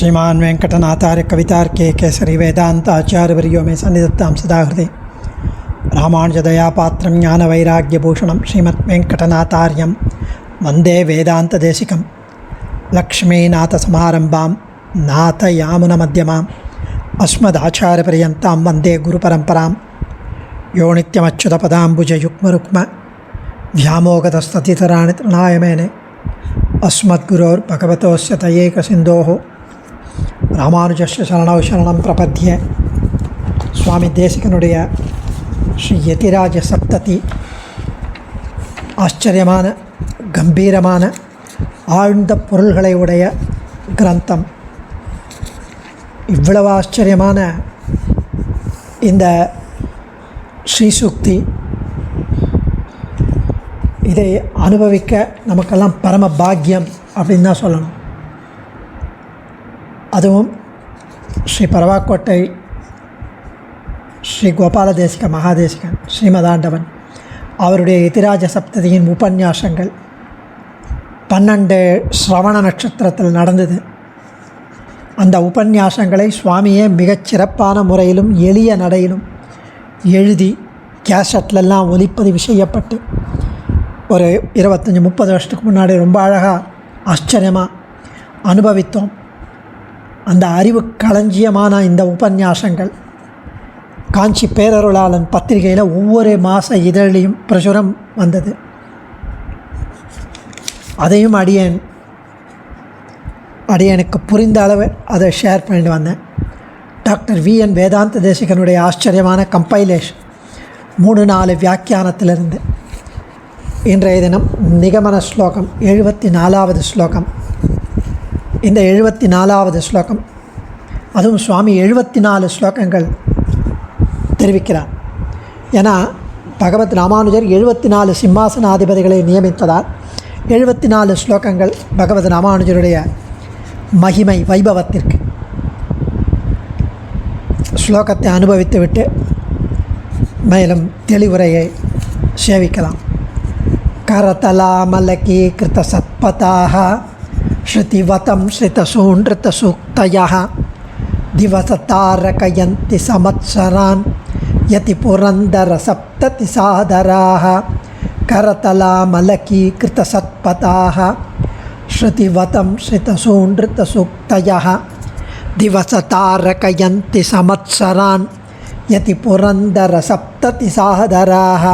श्रीमान वेंकटनाथार्य कवितार्के केसरी वेदांत आचार्यवर्यो में सन्निधत्तां सदा हृदय रामानुजदयापात्रं ज्ञानवैराग्यभूषणं श्रीमद्वेंकटनाथार्यं वंदे वेदान्तदेशिकं लक्ष्मीनाथसमारम्भां नाथयामुनमध्यमाम् अस्मदाचार्यपर्यन्तां वंदे गुरुपरम्परां यो नित्यमच्युतपदाम्बुजयुग्मरुक्म व्यामोगतस्ततितराणि तृणाय मेने अस्मद्गुरोर्भगवतोस्य तयैकसिन्धोः रामानुजस्य शरणौ शरणं प्रपद्ये சுவாமி தேசிகனுடைய ஸ்ரீ யதிராஜ சப்ததி ஆச்சரியமான கம்பீரமான ஆழ்ந்த பொருள்களை உடைய கிரந்தம். இவ்வளவு ஆச்சரியமான இந்த ஸ்ரீசுக்தி இதை அனுபவிக்க நமக்கெல்லாம் பரம பாக்கியம் அப்படின்னு தான் சொல்லணும். அதுவும் ஸ்ரீ பரவாக்கோட்டை ஸ்ரீ கோபால தேசிக மகாதேசிகன் ஸ்ரீமதாண்டவன் அவருடைய யதிராஜ சப்ததியின் உபன்யாசங்கள் 12 ஸ்ரவண நட்சத்திரத்தில் நடந்தது. அந்த உபன்யாசங்களை சுவாமியே மிகச் சிறப்பான முறையிலும் எளிய நடையிலும் எழுதி கேசட்லெல்லாம் ஒலிப்பதிவு செய்யப்பட்டு ஒரு 25-30 வருஷத்துக்கு முன்னாடி ரொம்ப அழகாக ஆச்சரியமாக அனுபவித்தோம். அந்த அறிவு களஞ்சியமான இந்த உபன்யாசங்கள் காஞ்சி பேரருளாளன் பத்திரிகையில் ஒவ்வொரு மாத இதழிலையும் பிரசுரம் வந்தது. அதையும் அடியனுக்கு புரிந்த அளவு அதை ஷேர் பண்ணிட்டு வந்தேன். டாக்டர் VN வேதாந்த தேசிகனுடைய ஆச்சரியமான கம்பைலேஷன் 3-4 வியாக்கியானத்திலிருந்து இன்றைய தினம் நிகமன ஸ்லோகம் 74வது ஸ்லோகம். இந்த 74வது ஸ்லோகம் அதுவும் சுவாமி 74 ஸ்லோகங்கள் தெரிவிக்கிறார். ஏன்னா பகவத் ராமானுஜர் 74 சிம்மாசனாதிபதிகளை நியமித்ததால் 74 ஸ்லோகங்கள் பகவத் ராமானுஜருடைய மகிமை வைபவத்திற்கு ஸ்லோகத்தை அனுபவித்துவிட்டு மேலும் தெளிவுரையை சேவிக்கலாம். करतलामलकी कृतसत्पताः श्रुतिवतं श्रितसूनृतसूक्तयः दिवसतारकयन्ति संवत्सरान् यतिपुरन्दरसप्ततिसादराः करतलामलकी कृतसत्पताः श्रुतिवतं श्रितसूनृतसूक्तयः दिवसतारकयन्ति संवत्सरान् यतिपुरन्दरसप्ततिसादराः.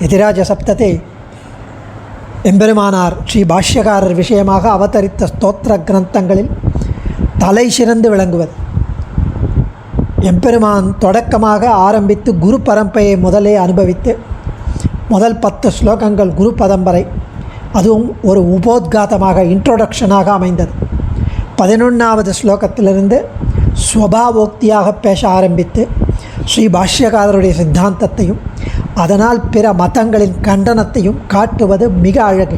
யதிராஜ சப்தத்தை எம்பெருமானார் ஸ்ரீ பாஷ்யகாரர் விஷயமாக அவதரித்த ஸ்தோத்திர கிரந்தங்களில் தலை சிறந்து விளங்குவது. எம்பெருமான் தொடக்கமாக ஆரம்பித்து குரு பரம்பரையை முதலே அனுபவித்து முதல் 10 ஸ்லோகங்கள் குரு பதம் வரை அதுவும் ஒரு உபோத்காதமாக இன்ட்ரோடக்ஷனாக அமைந்தது. 11வது ஸ்லோகத்திலிருந்து ஸ்வபாவோக்தியாக பேச ஆரம்பித்து ஸ்ரீ பாஷ்யகாரருடைய சித்தாந்தத்தையும் அதனால் பிற மதங்களின் கண்டனத்தையும் காட்டுவது மிக அழகு.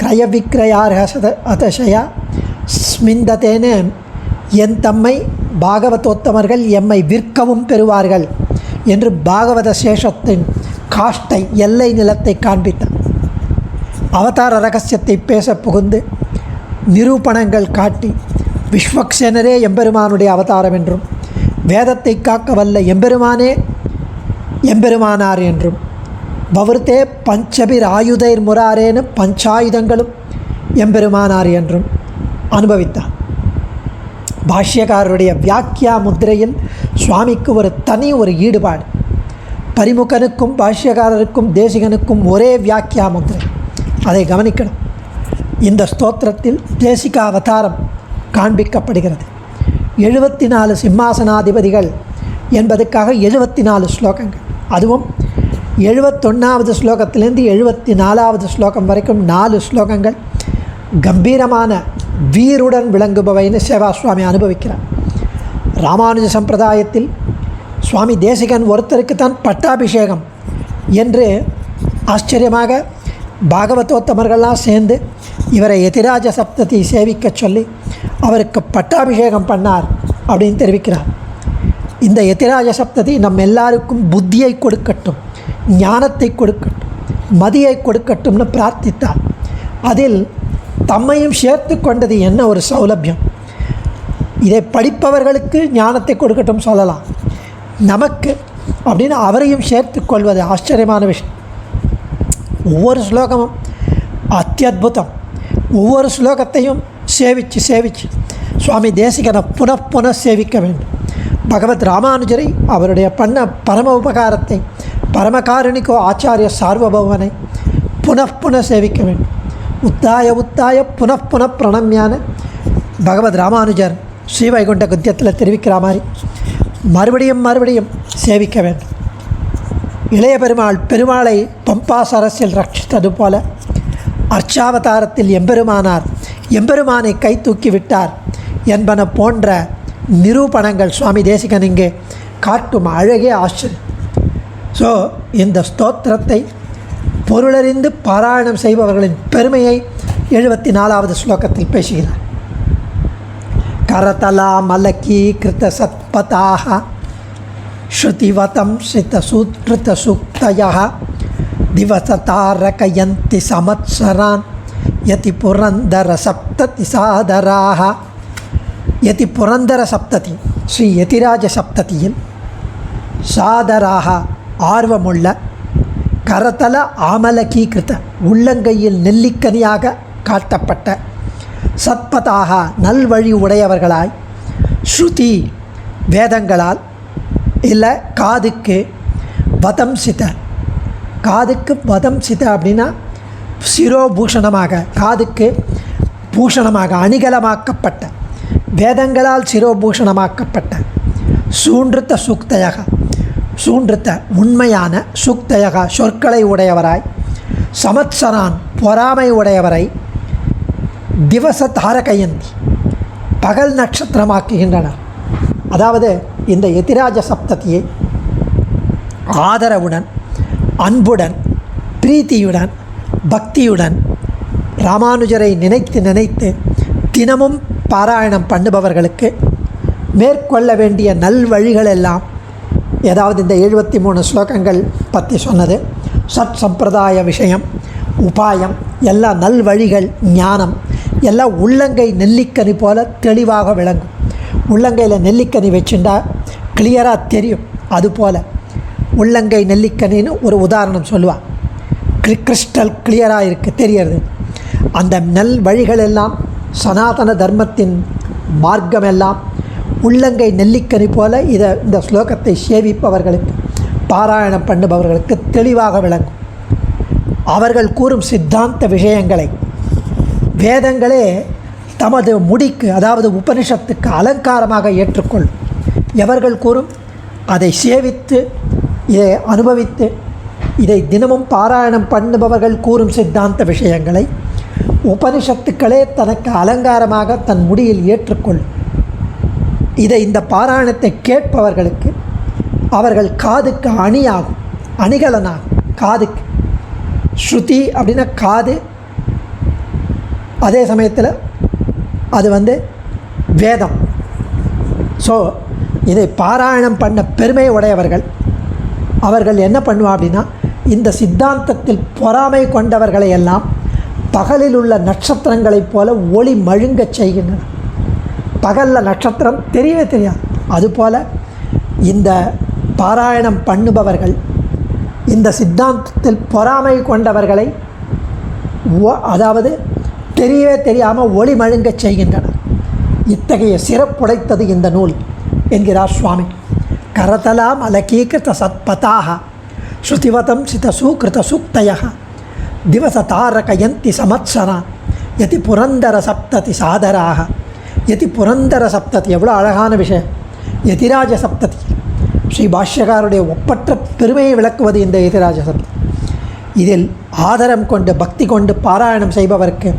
கிரயவிக்ரயார்ஹசத அதசயா ஸ்மிந்ததேன என் தம்மை பாகவதோத்தமர்கள் எம்மை விற்கவும் பெறுவார்கள் என்று பாகவத சேஷத்தின் காஷ்டை எல்லை நிலத்தை காண்பித்தார். அவதார ரகசியத்தை பேச புகுந்து நிரூபணங்கள் காட்டி விஸ்வக்சேனரே எம்பெருமானுடைய அவதாரம் என்றும் வேதத்தை காக்க வல்ல எம்பெருமானே எம்பெருமானார் என்றும் வவர்த்தே பஞ்சபிர் ஆயுதைர் முராரேன்னு பஞ்சாயுதங்களும் எம்பெருமானார் என்றும் அனுபவித்தார். பாஷ்யக்காரருடைய வியாக்கியா முத்திரையில் சுவாமிக்கு ஒரு தனி ஈடுபாடு. பரிமுகனுக்கும் பாஷ்யக்காரருக்கும் தேசிகனுக்கும் ஒரே வியாக்கியா முத்திரை, அதை கவனிக்கணும். இந்த ஸ்தோத்திரத்தில் தேசிக அவதாரம் காண்பிக்கப்படுகிறது. 74 சிம்மாசனாதிபதிகள் என்பதுக்காக 74 ஸ்லோகங்கள். அதுவும் 71வது ஸ்லோகத்திலேருந்து 74வது ஸ்லோகம் வரைக்கும் 4 ஸ்லோகங்கள் கம்பீரமான வீருடன் விளங்குபவைன்னு சேவா சுவாமி அனுபவிக்கிறார். ராமானுஜ சம்பிரதாயத்தில் சுவாமி தேசிகன் ஒருத்தருக்குத்தான் பட்டாபிஷேகம் என்று ஆச்சரியமாக பாகவதோத்தமர்கள்லாம் சேர்ந்து இவரை யதிராஜ சப்தத்தை சேவிக்க சொல்லி அவருக்கு பட்டாபிஷேகம் பண்ணார் அப்படின்னு தெரிவிக்கிறார். இந்த யதிராஜ சப்ததி நம் எல்லாருக்கும் புத்தியை கொடுக்கட்டும், ஞானத்தை கொடுக்கட்டும், மதியை கொடுக்கட்டும்னு பிரார்த்தித்தார். அதில் தம்மையும் சேர்த்து கொண்டது என்ன ஒரு சௌலபியம். இதை படிப்பவர்களுக்கு ஞானத்தை கொடுக்கட்டும் சொல்லலாம், நமக்கு அப்படின்னு அவரையும் சேர்த்து கொள்வது ஆச்சரியமான விஷயம். ஒவ்வொரு ஸ்லோகமும் அத்தியுதம். ஒவ்வொரு ஸ்லோகத்தையும் சேவித்து சுவாமி தேசிகனை புனః சேவிக்க வேண்டும். பகவத் ராமானுஜரை அவருடைய பண்ண பரம உபகாரத்தை பரமகாருணிகோ ஆச்சாரிய சார்வபௌமனை புனః சேவிக்க வேண்டும். உத்தாய புனః பிரணம்யான பகவத் ராமானுஜர் ஸ்ரீவைகுண்ட குத்தியத்தில் தெரிவிக்கிற மாதிரி மறுபடியும் சேவிக்க வேண்டும். இளைய பெருமாளை பம்பா சரஸில் ரட்சித்தது போல அர்ச்சாவதாரத்தில் எம்பெருமானை கை தூக்கி விட்டார் என்பன போன்ற நிரூபணங்கள் சுவாமி தேசிகன் இங்கே காட்டும் அழகே ஆச்சரியம். ஸோ இந்த ஸ்தோத்திரத்தை பொருளறிந்து பாராயணம் செய்பவர்களின் பெருமையை 74வது ஸ்லோகத்தில் பேசுகிறார். கரதலா மலக்கி கிருத்த சத்பதாக ஸ்ருதிவதம் சித்தசூத்ருத சுக்தயः திவசதாரகயந்தி சமத்சரான் யதி புரந்தர சப்ததி சாதராக. யதி புரந்தர சப்ததி ஸ்ரீ யதிராஜ சப்ததியில் சாதராக ஆர்வமுள்ள, கரதல ஆமலகீகிருத்த உள்ளங்கையில் நெல்லிக்கனியாக காட்டப்பட்ட, சத்பதாக நல்வழி உடையவர்களாய், ஸ்ருதி வேதங்களால் இல்லை காதுக்கு வதம்சித, காதுக்கு வதம்சித அப்படின்னா சிரோபூஷணமாக, காதுக்கு பூஷணமாக அணிகலமாக்கப்பட்ட, வேதங்களால் சிரோபூஷணமாக்கப்பட்ட, சூன்றுத்த சூக்தயக, சூன்றுத்த உண்மையான, சூக்தயக சொற்களை உடையவராய், சமத்சரான் பொறாமை உடையவரை, திவச தாரகயந்தி பகல் நட்சத்திரமாக்குகின்றனர். அதாவது இந்த யதிராஜ சப்ததியை ஆதரவுடன், அன்புடன், பிரீத்தியுடன், பக்தியுடன் ராமானுஜரை நினைத்து தினமும் பாராயணம் பண்ணுபவர்களுக்கு மேற்கொள்ள வேண்டிய நல்வழிகள் எல்லாம், ஏதாவது இந்த 73 ஸ்லோகங்கள் பற்றி சொன்னது, சட் சம்பிரதாய விஷயம், உபாயம், எல்லா நல்வழிகள், ஞானம் எல்லாம் உள்ளங்கை நெல்லிக்கனி போல தெளிவாக விளங்கும். உள்ளங்கையில் நெல்லிக்கனி வச்சுட்டா கிளியராக தெரியும். அதுபோல் உள்ளங்கை நெல்லிக்கனின்னு ஒரு உதாரணம் சொல்லுவாள். கிறிஸ்டல் கிளியராக இருக்குது, தெரியறது. அந்த நல் வழிகள் எல்லாம், சனாதன தர்மத்தின் மார்க்கம் எல்லாம் உள்ளங்கை நெல்லிக்கனி போல இந்த ஸ்லோகத்தை சேவிப்பவர்களுக்கு, பாராயணம் பண்ணுபவர்களுக்கு தெளிவாக விளங்கும். அவர்கள் கூறும் சித்தாந்த விஷயங்களை வேதங்களே தமது முடிக்கு, அதாவது உபனிஷத்துக்கு அலங்காரமாக ஏற்றுக்கொள்ளும். எவர்கள் கூறும் அதை சேவித்து இதை அனுபவித்து இதை தினமும் பாராயணம் பண்ணுபவர்கள் கூறும் சித்தாந்த விஷயங்களை உபனிஷத்துக்களே தனக்கு அலங்காரமாக தன் முடியில் ஏற்றுக்கொள்ளும். இந்த பாராயணத்தை கேட்பவர்களுக்கு அவர்கள் காதுக்கு அணியாகும், அணிகலனாகும். காதுக்கு ஸ்ருதி அப்படின்னா காது, அதே சமயத்தில் அது வேதம். ஸோ இதை பாராயணம் பண்ண பெருமை உடையவர்கள் அவர்கள் என்ன பண்ணுவா அப்படின்னா, இந்த சித்தாந்தத்தில் பொறாமை கொண்டவர்களை எல்லாம் பகலில் உள்ள நட்சத்திரங்களைப் போல ஒளி மழுங்கச் செய்கின்றனர். பகலில் நட்சத்திரம் தெரியவே தெரியாது. அதுபோல் இந்த பாராயணம் பண்ணுபவர்கள் இந்த சித்தாந்தத்தில் பொறாமை கொண்டவர்களை அதாவது தெரியவே தெரியாமல் ஒளி மழுங்கச் செய்கின்றனர். இத்தகைய சிறப்புடைத்தது இந்த நூல் என்கிறார் சுவாமி. கரதலாம் அலகீகிருத சத்பதாக ஸ்ருதிவதம் சிதசூகிருத சூக்தயः திவச தாரகயந்தி சமத்சரான் யதி புரந்தர சப்ததி சாதராக. யதி புரந்தர சப்ததி எவ்வளோ அழகான விஷயம். யதிராஜ சப்ததி ஸ்ரீ பாஷ்யகாருடைய ஒப்பற்ற பெருமையை விளக்குவது இந்த யதிராஜ சப்ததி. இதில் ஆதரம் கொண்டு பக்தி கொண்டு பாராயணம் செய்பவருக்கு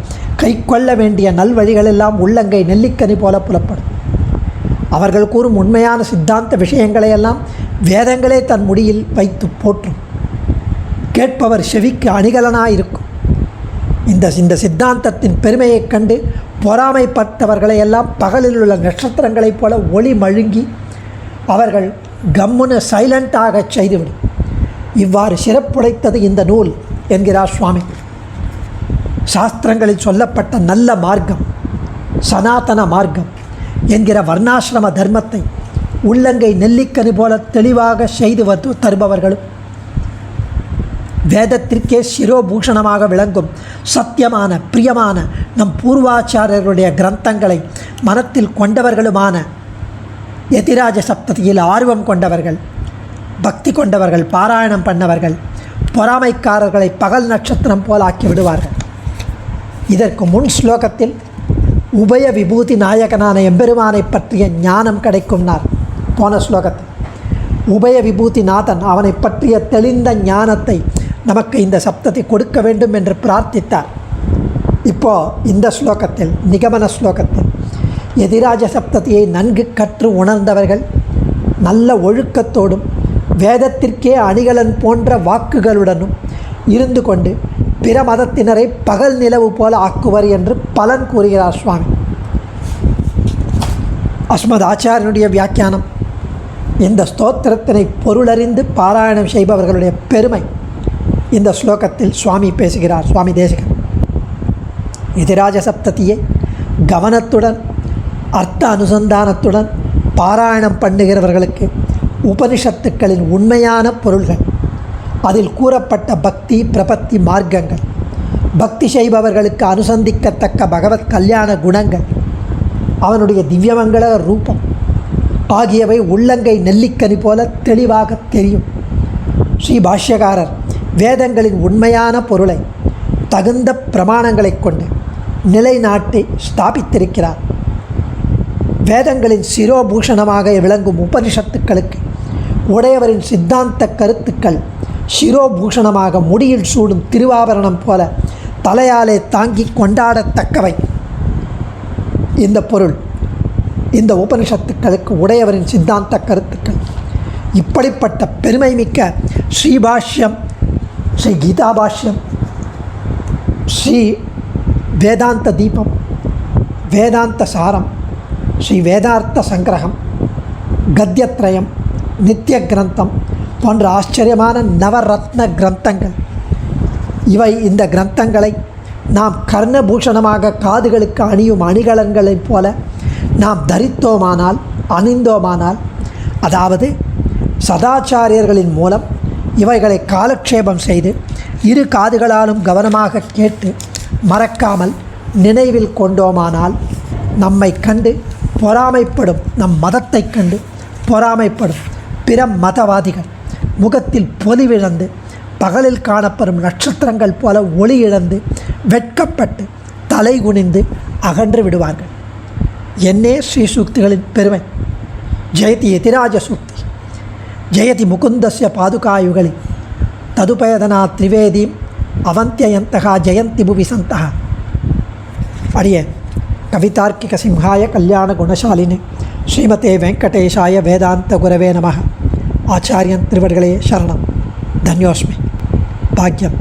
கை கொள்ள வேண்டிய நல்வழிகளெல்லாம் உள்ளங்கை நெல்லிக்கனி போல புலப்படும். அவர்கள் கூறும் உண்மையான சித்தாந்த விஷயங்களையெல்லாம் வேதங்களே தன் முடியில் வைத்து போற்றும். கேட்பவர் செவிக்கு அணிகலனாயிருக்கும். இந்த சித்தாந்தத்தின் பெருமையைக் கண்டு பொறாமைப்பட்டவர்களையெல்லாம் பகலில் உள்ள நட்சத்திரங்களைப் போல ஒளி மழுங்கி அவர்கள் கம்முன்னு சைலண்டாக செய்துவிடும். இவ்வாறு சிறப்புடைத்தது இந்த நூல் என்கிறார் சுவாமி. சாஸ்திரங்களில் சொல்லப்பட்ட நல்ல மார்க்கம், சனாதன மார்க்கம் என்கிற வர்ணாசிரம தர்மத்தை உள்ளங்கை நெல்லிக்கனி போல தெளிவாக செய்து தருபவர்களும், வேதத்திற்கே சிரோபூஷணமாக விளங்கும் சத்தியமான பிரியமான நம் பூர்வாச்சாரியர்களுடைய கிரந்தங்களை மனத்தில் கொண்டவர்களுமான, யதிராஜ சப்ததியில் ஆர்வம் கொண்டவர்கள், பக்தி கொண்டவர்கள், பாராயணம் பண்ணவர்கள் பொறாமைக்காரர்களை பகல் நட்சத்திரம் போல் ஆக்கி விடுவார்கள். இதற்கு முன் ஸ்லோகத்தில் உபய விபூதி நாயகனான எம்பெருமானை பற்றிய ஞானம் கிடைக்கும்னார். போன ஸ்லோகத்தில் உபய விபூதி நாதன் அவனை பற்றிய தெளிந்த ஞானத்தை நமக்கு இந்த சப்தத்தை கொடுக்க வேண்டும் என்று பிரார்த்தித்தார். இப்போது இந்த ஸ்லோகத்தில், நிகமன ஸ்லோகத்தில், யதிராஜ சப்தத்தையை நன்கு கற்று உணர்ந்தவர்கள் நல்ல ஒழுக்கத்தோடும் வேதத்திற்கே அணிகலன் போன்ற வாக்குகளுடனும் இருந்து கொண்டு பிற மதத்தினரை பகல் நிலவு போல ஆக்குவர் என்று பலன் கூறுகிறார் சுவாமி. அஸ்மத் ஆச்சாரியனுடைய வியாக்கியானம். இந்த ஸ்தோத்திரத்தினை பொருளறிந்து பாராயணம் செய்பவர்களுடைய பெருமை இந்த ஸ்லோகத்தில் சுவாமி பேசுகிறார். சுவாமி தேசிகன் யதிராஜ சப்தத்தியை கவனத்துடன் அர்த்த அனுசந்தானத்துடன் பாராயணம் பண்ணுகிறவர்களுக்கு உபனிஷத்துக்களின் உண்மையான பொருள்கள், அதில் கூறப்பட்ட பக்தி பிரபத்தி மார்க்கங்கள், பக்தி செய்பவர்களுக்கு அனுசந்திக்கத்தக்க பகவத் கல்யாண குணங்கள், அவனுடைய திவ்யமங்கள ரூபம் ஆகியவை உள்ளங்கை நெல்லிக்கனி போல தெளிவாக தெரியும். ஸ்ரீ பாஷ்யகாரர் வேதங்களின் உண்மையான பொருளை தகுந்த பிரமாணங்களை கொண்டு நிலைநாட்டி ஸ்தாபித்திருக்கிறார். வேதங்களின் சிரோபூஷணமாக விளங்கும் உபனிஷத்துக்களுக்கு உடையவரின் சித்தாந்த கருத்துக்கள் சிரோபூஷணமாக முடியில் சூடும் திருவாபரணம் போல தலையாலே தாங்கி கொண்டாடத்தக்கவை. இந்த பொருள் இந்த உபனிஷத்துக்களுக்கு உடையவரின் சித்தாந்த கருத்துக்கள். இப்படிப்பட்ட பெருமை மிக்க ஸ்ரீபாஷ்யம், ஸ்ரீ கீதாபாஷ்யம், ஸ்ரீ வேதாந்த தீபம், வேதாந்த சாரம், ஸ்ரீ வேதார்த்த சங்கிரகம், கத்தியத்ரயம், நித்திய கிரந்தம் போன்ற ஆச்சரியமான நவரத்ன கிரந்தங்கள். இவை இந்த கிரந்தங்களை நாம் கர்ணபூஷணமாக காதுகளுக்கு அணியும் அணிகலன்களைப் போல நாம் தரித்தோமானால், அணிந்தோமானால், அதாவது சதாச்சாரியர்களின் மூலம் இவைகளை காலக்ஷேபம் செய்து இரு காதுகளாலும் கவனமாக கேட்டு மறக்காமல் நினைவில் கொண்டோமானால், நம்மை கண்டு பொறாமைப்படும், நம் மதத்தை கண்டு பொறாமைப்படும் பிற மதவாதிகள் முகத்தில் பொலிவிழந்து பகலில் காணப்படும் நட்சத்திரங்கள் போல ஒளி இழந்து வெட்கப்பட்டு தலை குனிந்து அகன்று விடுவார்கள். என்னே ஸ்ரீ சூக்திகளின் பெருமை. ஜெயதி யதிராஜ சூக்தி, ஜெயதி முகுந்தஸ்ய பாதுகாயுகளி, ததுபயதனா திரிவேதீம் அவந்தியந்தகா ஜெயந்தி புவி சந்தா. அடியே கவிதார்க்கிக சிம்ஹாய கல்யாண குணசாலினி ஸ்ரீமதே வெங்கடேஷாய வேதாந்த குரவே நமः. ஆச்சாரியன் திருவடிகளே சரணம். தன்யோஸ்மி. பாக்யம்.